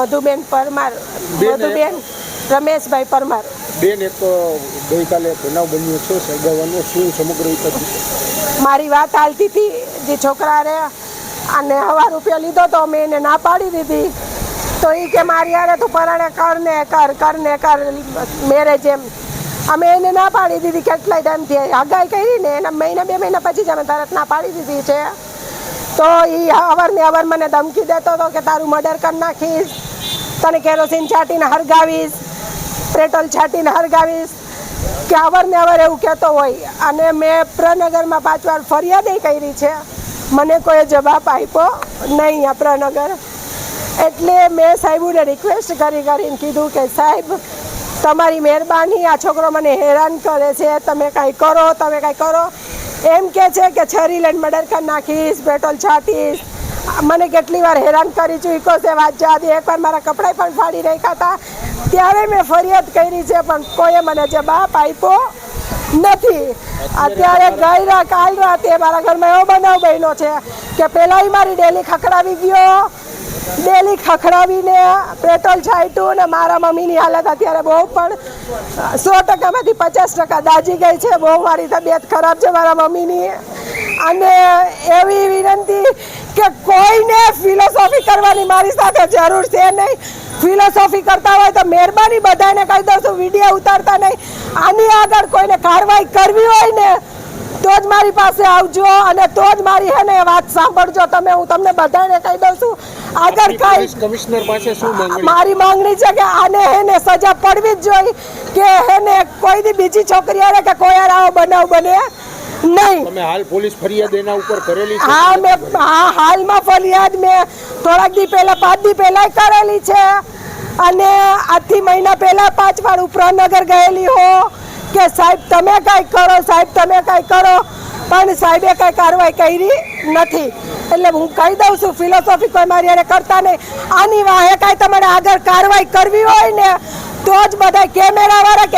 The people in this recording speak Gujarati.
મધુબેન પરમાર, મધુબેન રમેશભાઈ પરમાર. બેન, એક ગઈકાલે બનાવ બન્યો છે સળગાવવાનો, શું સમગ્ર વિગત? મારી વાત હાલતી હતી જે છોકરા રે અને 1000 રૂપિયા લીધો તો મેં એને ના પાડી દીધી. તો એ કે મારી યારે તું પરાણે કરને કર મેરેજ એમ. અમે એને ના પાડી દીધી. કેટલાય ટાઈમથી હગાઈ કરી ને એના મહિના 2 મહિના પછી જ અમે તરત ના પાડી દીધી છે. તો એ અવારને મને ધમકી દેતો હતો કે તારું મર્ડર કરી નાખીશ, તને કેરોસીન છાંટીને હરગાવીશ, પેટ્રોલ છાંટીને હરગાવીશ, કે અવારને એવું કહેતો હોય. અને મેં પ્રનગરમાં 5 વાર ફરિયાદ કરી છે, મને કોઈ જવાબ આપ્યો નહીં આ પ્રનગર. એટલે મેં સાહેબોને રિક્વેસ્ટ કરીને કીધું કે સાહેબ તમારી મહેરબાની, આ છોકરો મને હેરાન કરે છે, તમે કાંઈ કરો. એમ કે છે કે છરી લઈને મર્ડર કરી નાખીશ, પેટ્રોલ છાંટીશ. મને કેટલી વાર હેરાન કરી ચૂક્યો છે. વાત જાદી, એકવાર મારા કપડાં પણ ફાડી નાખ્યા હતા. ત્યારે મેં ફરિયાદ કરી છે પણ કોઈએ મને જવાબ આપ્યો નથી. અત્યારે કાલ રાતે મારા ઘરમાં એવો બનાવ બન્યો છે કે પહેલાં મારી ડેલી ખખડાવી ગયો, ડેલી ખખડાવીને પેટ્રોલ છાંટ્યું ને મારા મમ્મીની હાલત અત્યારે બહુ પણ 100%માંથી 50% દાજી ગઈ છે. બહુ મારી તબિયત ખરાબ છે મારા મમ્મીની. અને એવી વિનંતી કે કોઈને ફિલોસોફી કરવાની મારી સાથે જરૂર છે નહીં. ફિલોસોફી કરતા હોય તો મહેરબાની બધાને કહી દઉં છું, વિડીયો ઉતારતા નહીં. આની આગળ કોઈને કાર્યવાહી કરવી હોય ને તો જ મારી પાસે આવજો અને તો જ મારી વાત સાંભળજો તમે. હું તમને બધાને કહી દઉં છું. આગળ કઈ કમિશનર પાસે શું માંગણી? મારી માંગણી છે કે આને સજા પડવી જ જોઈએ, કે કોઈ દી બીજી છોકરી આવે કે કોઈ આવો બનાવ બને નહીં. તમે હાલ પોલીસ ફરિયાદ એના ઉપર કરેલી છે? હા, હાલમાં ફરિયાદ મેં થોડાક દી પહેલા 5 દી પહેલા કરેલી છે. અને આજથી મહિના પહેલા 5 વાર ઉપરાનગર ગયેલી હો કે સાહેબ તમે કાંઈ કરો, પણ સાહેબે કાંઈ કાર્યવાહી કરી નથી. એટલે હું કહી દઉં છું, ફિલોસોફી કોઈ મારી યારે કરતા નહીં. આની વાહે કાંઈ તમારે આગળ કાર્યવાહી કરવી હોય ને તો જ બધા કેમેરાવાળા